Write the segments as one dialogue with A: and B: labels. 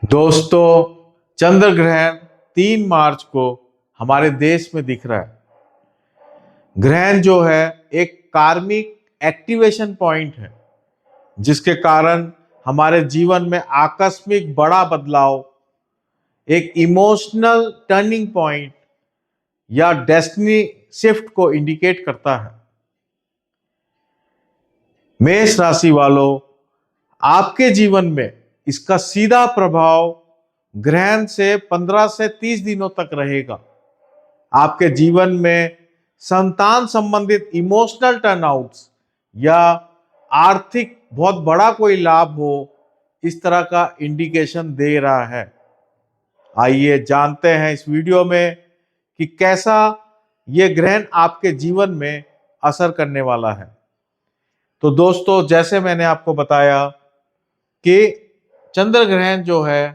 A: दोस्तों, चंद्र ग्रहण 3 मार्च को हमारे देश में दिख रहा है। ग्रहण जो है एक कार्मिक एक्टिवेशन पॉइंट है, जिसके कारण हमारे जीवन में आकस्मिक बड़ा बदलाव, एक इमोशनल टर्निंग पॉइंट या डेस्टिनी शिफ्ट को इंडिकेट करता है। मेष राशि वालों, आपके जीवन में इसका सीधा प्रभाव ग्रहण से 15 से 30 दिनों तक रहेगा। आपके जीवन में संतान संबंधित इमोशनल टर्नआउट्स या आर्थिक बहुत बड़ा कोई लाभ हो, इस तरह का इंडिकेशन दे रहा है। आइए जानते हैं इस वीडियो में कि कैसा ये ग्रहण आपके जीवन में असर करने वाला है। तो दोस्तों, जैसे मैंने आपको बताया कि चंद्र ग्रहण जो है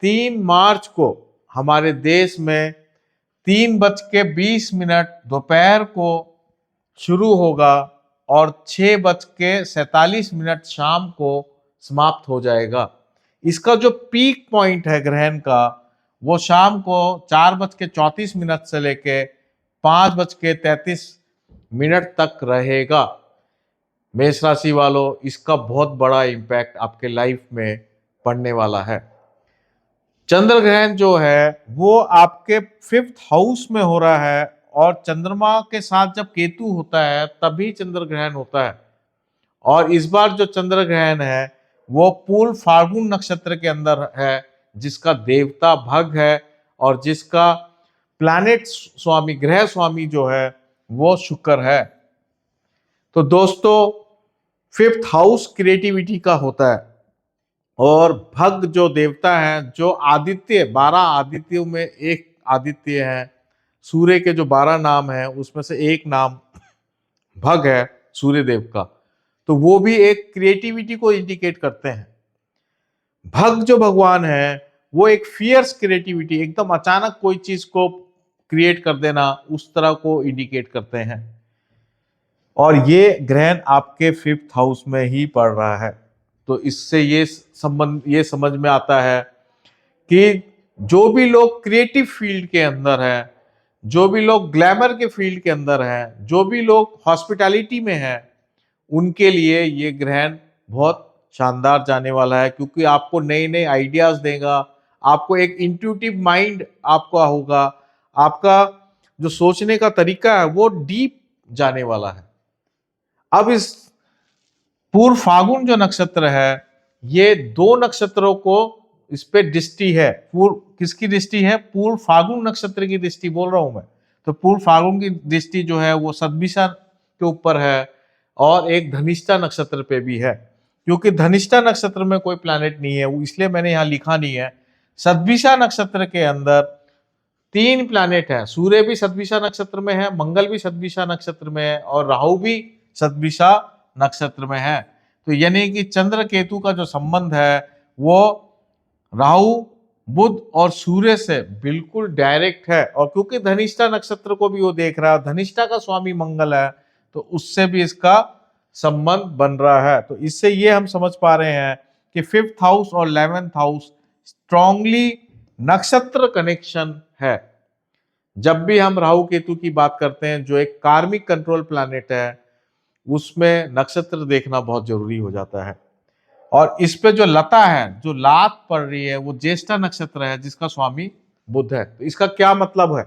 A: 3 मार्च को हमारे देश में 3:20 दोपहर को शुरू होगा और 6:47 शाम को समाप्त हो जाएगा। इसका जो पीक पॉइंट है ग्रहण का, वो शाम को 4:34 से लेके 5:33 तक रहेगा। मेष राशि वालों, इसका बहुत बड़ा इम्पैक्ट आपके लाइफ में पड़ने वाला है। चंद्र ग्रहण जो है वो आपके 5th हाउस में हो रहा है और चंद्रमा के साथ जब केतु होता है तभी चंद्र ग्रहण होता है। और इस बार जो चंद्र ग्रहण है वो पूर्ण फाल्गुन नक्षत्र के अंदर है, जिसका देवता भग है और जिसका प्लैनेट स्वामी, ग्रह स्वामी जो है वो शुक्र है। तो दोस्तों, 5th हाउस क्रिएटिविटी का होता है और भग जो देवता है, जो आदित्य, 12 आदित्यों में एक आदित्य है। सूर्य के जो 12 नाम है उसमें से एक नाम भग है सूर्य देव का, तो वो भी एक क्रिएटिविटी को इंडिकेट करते हैं। भग जो भगवान है वो एक फियर्स क्रिएटिविटी, एकदम अचानक कोई चीज को क्रिएट कर देना, उस तरह को इंडिकेट करते हैं। और ये ग्रहण आपके 5th हाउस में ही पड़ रहा है। तो इससे ये समझ में आता है कि जो भी लोग क्रिएटिव फील्ड के अंदर हैं, जो भी लोग ग्लैमर के फील्ड के अंदर हैं, जो भी लोग हॉस्पिटैलिटी में हैं, उनके लिए ये ग्रहण बहुत शानदार जाने वाला है, क्योंकि आपको नए नए आइडियाज देगा। आपको एक इंट्यूटिव माइंड आपका होगा, आपका जो सोचने का तरीका है वो डीप जाने वाला है। अब इस पूर्व फागुन जो नक्षत्र है, ये 2 नक्षत्रों को इस पे दृष्टि है। पूर्व किसकी दृष्टि है? पूर्व फागुन नक्षत्र की दृष्टि बोल रहा हूं मैं। तो पूर्व फागुन की दृष्टि जो है वो सतभिषा के ऊपर है और एक धनिष्ठा नक्षत्र पे भी है। क्योंकि धनिष्ठा नक्षत्र में कोई प्लैनेट नहीं है, इसलिए मैंने यहाँ लिखा नहीं है। सतभिषा नक्षत्र के अंदर 3 प्लैनेट है। सूर्य भी सतभिषा नक्षत्र में है, मंगल भी सतभिषा नक्षत्र में है और राहु भी सतभिषा नक्षत्र में है। तो यानी कि चंद्र केतु का जो संबंध है वो राहु, बुध और सूर्य से बिल्कुल डायरेक्ट है। और क्योंकि धनिष्ठा नक्षत्र को भी वो देख रहा है, धनिष्ठा का स्वामी मंगल है, तो उससे भी इसका संबंध बन रहा है। तो इससे ये हम समझ पा रहे हैं कि 5th हाउस और 11th हाउस स्ट्रांगली नक्षत्र कनेक्शन है। जब भी हम राहु केतु की बात करते हैं, जो एक कार्मिक कंट्रोल प्लैनेट है, उसमें नक्षत्र देखना बहुत जरूरी हो जाता है। और इस पे जो लता है, जो लात पड़ रही है, वो ज्येष्ठा नक्षत्र है, जिसका स्वामी बुध है। तो इसका क्या मतलब है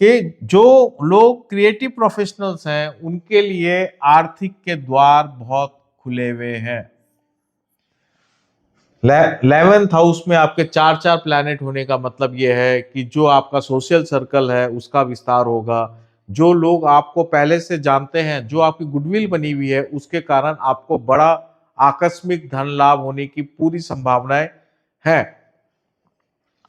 A: कि जो लोग क्रिएटिव प्रोफेशनल्स हैं उनके लिए आर्थिक के द्वार बहुत खुले हुए हैं। 11th हाउस में आपके 4 प्लैनेट होने का मतलब यह है कि जो आपका सोशल सर्कल है उसका विस्तार होगा। जो लोग आपको पहले से जानते हैं, जो आपकी गुडविल बनी हुई है, उसके कारण आपको बड़ा आकस्मिक धन लाभ होने की पूरी संभावनाएं हैं।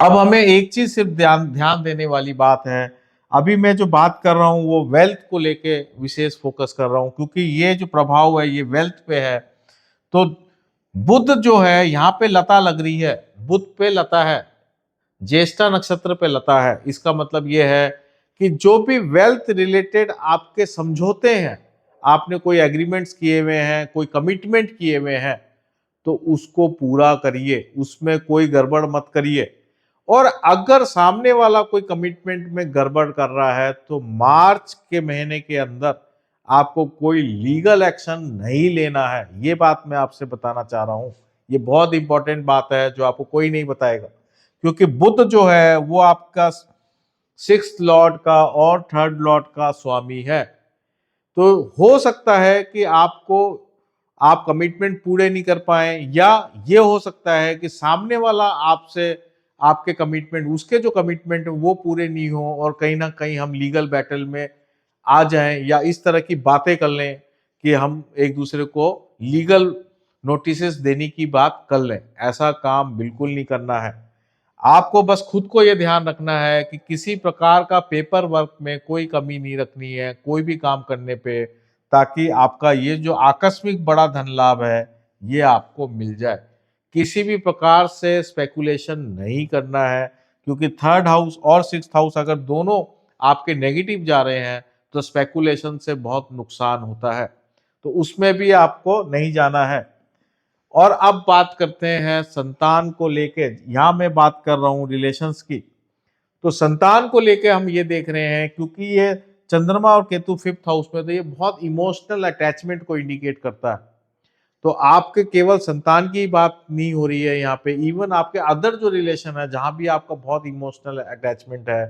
A: अब हमें एक चीज सिर्फ ध्यान देने वाली बात है। अभी मैं जो बात कर रहा हूं वो वेल्थ को लेके विशेष फोकस कर रहा हूं, क्योंकि ये जो प्रभाव है ये वेल्थ पे है। तो बुध जो है, यहाँ पे लता लग रही है, बुध पे लता है, ज्येष्ठा नक्षत्र पे लता है। इसका मतलब यह है कि जो भी वेल्थ रिलेटेड आपके समझौते हैं, आपने कोई एग्रीमेंट्स किए हुए हैं, कोई कमिटमेंट किए हुए हैं, तो उसको पूरा करिए, उसमें कोई गड़बड़ मत करिए। और अगर सामने वाला कोई कमिटमेंट में गड़बड़ कर रहा है तो मार्च के महीने के अंदर आपको कोई लीगल एक्शन नहीं लेना है। ये बात मैं आपसे बताना चाह रहा हूं। ये बहुत इंपॉर्टेंट बात है जो आपको कोई नहीं बताएगा, क्योंकि बुध जो है वो आपका सिक्स्थ लॉर्ड का और थर्ड लॉर्ड का स्वामी है। तो हो सकता है कि आप कमिटमेंट पूरे नहीं कर पाए, या ये हो सकता है कि सामने वाला आपसे आपके कमिटमेंट, उसके जो कमिटमेंट है वो पूरे नहीं हो और कहीं ना कहीं हम लीगल बैटल में आ जाएं, या इस तरह की बातें कर लें कि हम एक दूसरे को लीगल नोटिसेस देने की बात कर लें। ऐसा काम बिल्कुल नहीं करना है। आपको बस खुद को यह ध्यान रखना है कि किसी प्रकार का पेपर वर्क में कोई कमी नहीं रखनी है कोई भी काम करने पे, ताकि आपका ये जो आकस्मिक बड़ा धन लाभ है ये आपको मिल जाए। किसी भी प्रकार से स्पेकुलेशन नहीं करना है, क्योंकि थर्ड हाउस और सिक्स्थ हाउस अगर दोनों आपके नेगेटिव जा रहे हैं तो स्पेकुलेशन से बहुत नुकसान होता है, तो उसमें भी आपको नहीं जाना है। और अब बात करते हैं संतान को लेके। यहां मैं बात कर रहा हूं रिलेशंस की। तो संतान को लेके हम ये देख रहे हैं, क्योंकि ये चंद्रमा और केतु फिफ्थ हाउस में, तो ये बहुत इमोशनल अटैचमेंट को इंडिकेट करता है। तो आपके केवल संतान की बात नहीं हो रही है यहाँ पे, इवन आपके अदर जो रिलेशन है जहां भी आपका बहुत इमोशनल अटैचमेंट है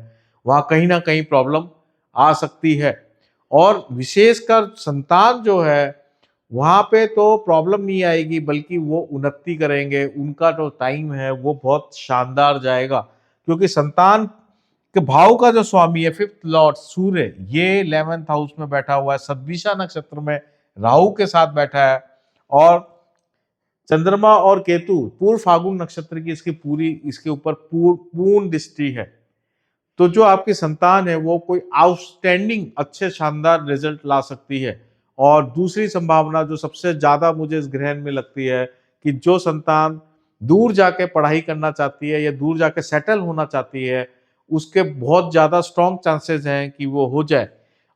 A: वहां कहीं ना कहीं प्रॉब्लम आ सकती है। और विशेषकर संतान जो है वहां पे तो प्रॉब्लम नहीं आएगी, बल्कि वो उन्नति करेंगे, उनका जो टाइम है वो बहुत शानदार जाएगा। क्योंकि संतान के भाव का जो स्वामी है फिफ्थ लॉर्ड सूर्य, ये 11th हाउस में बैठा हुआ है, सद्विषा नक्षत्र में राहु के साथ बैठा है। और चंद्रमा और केतु पूर्व फागुन नक्षत्र की इसके ऊपर पूर्ण दृष्टि है। तो जो आपकी संतान है वो कोई आउटस्टैंडिंग अच्छे शानदार रिजल्ट ला सकती है। और दूसरी संभावना जो सबसे ज्यादा मुझे इस ग्रहण में लगती है कि जो संतान दूर जाके पढ़ाई करना चाहती है या दूर जाके सेटल होना चाहती है, उसके बहुत ज्यादा स्ट्रॉन्ग चांसेस हैं कि वो हो जाए।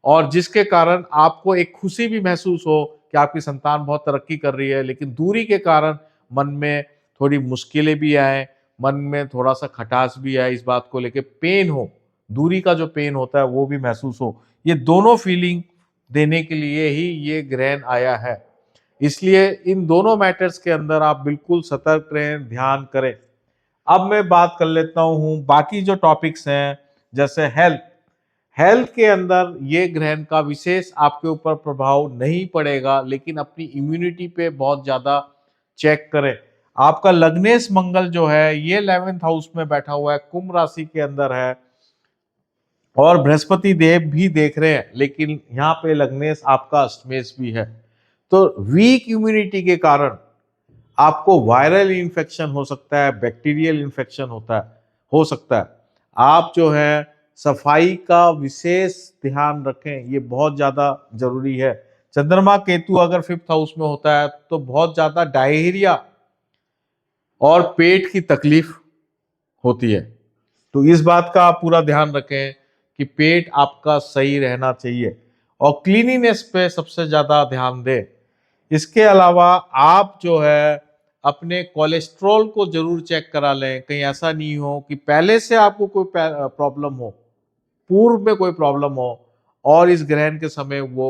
A: और जिसके कारण आपको एक खुशी भी महसूस हो कि आपकी संतान बहुत तरक्की कर रही है, लेकिन दूरी के कारण मन में थोड़ी मुश्किलें भी आए, मन में थोड़ा सा खटास भी आए, इस बात को लेके पेन हो, दूरी का जो पेन होता है वो भी महसूस हो। ये दोनों फीलिंग देने के लिए ही ये ग्रहण आया है। इसलिए इन दोनों मैटर्स के अंदर आप बिल्कुल सतर्क रहें, ध्यान करें। अब मैं बात कर लेता हूं बाकी जो टॉपिक्स हैं, जैसे हेल्थ। हेल्थ के अंदर ये ग्रहण का विशेष आपके ऊपर प्रभाव नहीं पड़ेगा, लेकिन अपनी इम्यूनिटी पे बहुत ज्यादा चेक करें। आपका लग्नेश मंगल जो है ये 11th हाउस में बैठा हुआ है, कुंभ राशि के अंदर है, और बृहस्पति देव भी देख रहे हैं, लेकिन यहाँ पे लग्नेश आपका अष्टमेश भी है। तो वीक इम्यूनिटी के कारण आपको वायरल इन्फेक्शन हो सकता है, बैक्टीरियल इन्फेक्शन हो सकता है। आप जो है सफाई का विशेष ध्यान रखें, ये बहुत ज्यादा जरूरी है। चंद्रमा केतु अगर फिफ्थ हाउस में होता है तो बहुत ज्यादा डायरिया और पेट की तकलीफ होती है। तो इस बात का आप पूरा ध्यान रखें कि पेट आपका सही रहना चाहिए, और क्लीनिनेस पे सबसे ज्यादा ध्यान दें। इसके अलावा आप जो है अपने कोलेस्ट्रॉल को जरूर चेक करा लें। कहीं ऐसा नहीं हो कि पहले से आपको कोई प्रॉब्लम हो, पूर्व में कोई प्रॉब्लम हो और इस ग्रहण के समय वो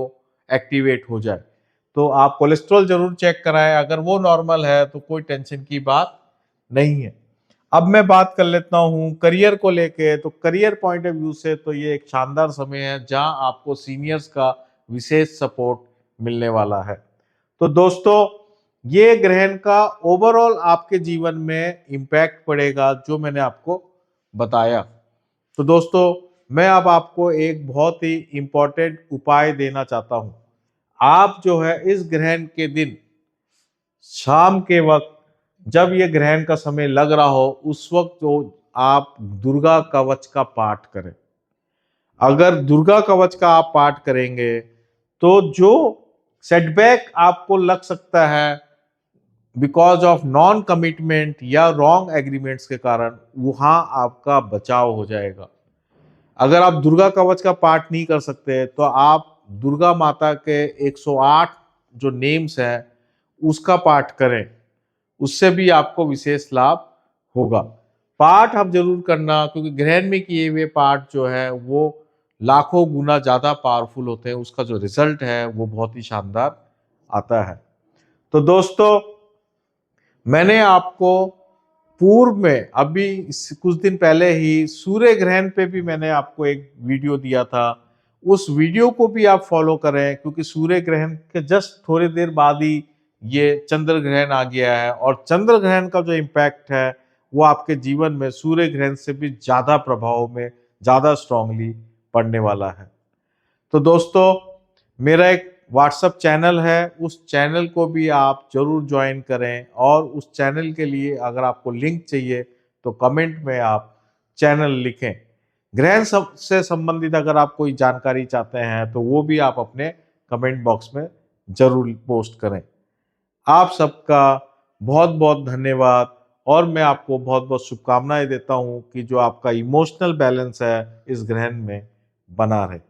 A: एक्टिवेट हो जाए। तो आप कोलेस्ट्रॉल जरूर चेक कराएं, अगर वो नॉर्मल है तो कोई टेंशन की बात नहीं है। अब मैं बात कर लेता हूँ करियर को लेके। तो करियर पॉइंट ऑफ व्यू से तो ये एक शानदार समय है जहां आपको सीनियर्स का विशेष सपोर्ट मिलने वाला है। तो दोस्तों ये ग्रहण का ओवरऑल आपके जीवन में इम्पैक्ट पड़ेगा जो मैंने आपको बताया। तो दोस्तों मैं अब आपको एक बहुत ही इंपॉर्टेंट उपाय देना चाहता हूं। आप जो है इस ग्रहण के दिन शाम के वक्त जब ये ग्रहण का समय लग रहा हो उस वक्त जो आप दुर्गा कवच का पाठ करें। अगर दुर्गा कवच का आप पाठ करेंगे तो जो सेटबैक आपको लग सकता है बिकॉज ऑफ नॉन कमिटमेंट या रॉन्ग एग्रीमेंट्स के कारण, वहां आपका बचाव हो जाएगा। अगर आप दुर्गा कवच का पाठ नहीं कर सकते तो आप दुर्गा माता के 108 जो नेम्स हैं उसका पाठ करें। उससे भी आपको विशेष लाभ होगा। पाठ आप जरूर करना, क्योंकि ग्रहण में किए हुए पाठ जो है वो लाखों गुना ज्यादा पावरफुल होते हैं, उसका जो रिजल्ट है वो बहुत ही शानदार आता है। तो दोस्तों, मैंने आपको पूर्व में अभी कुछ दिन पहले ही सूर्य ग्रहण पे भी मैंने आपको एक वीडियो दिया था। उस वीडियो को भी आप फॉलो करें, क्योंकि सूर्य ग्रहण के जस्ट थोड़ी देर बाद ही ये चंद्र ग्रहण आ गया है, और चंद्र ग्रहण का जो इम्पैक्ट है वो आपके जीवन में सूर्य ग्रहण से भी ज्यादा प्रभाव में, ज्यादा स्ट्रांगली पड़ने वाला है। तो दोस्तों, मेरा एक व्हाट्सएप चैनल है, उस चैनल को भी आप जरूर ज्वाइन करें, और उस चैनल के लिए अगर आपको लिंक चाहिए तो कमेंट में आप चैनल लिखें। ग्रहण से संबंधित अगर आप कोई जानकारी चाहते हैं तो वो भी आप अपने कमेंट बॉक्स में जरूर पोस्ट करें। आप सबका बहुत बहुत धन्यवाद, और मैं आपको बहुत बहुत शुभकामनाएं देता हूं कि जो आपका इमोशनल बैलेंस है इस ग्रहण में बना रहे।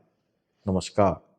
A: नमस्कार।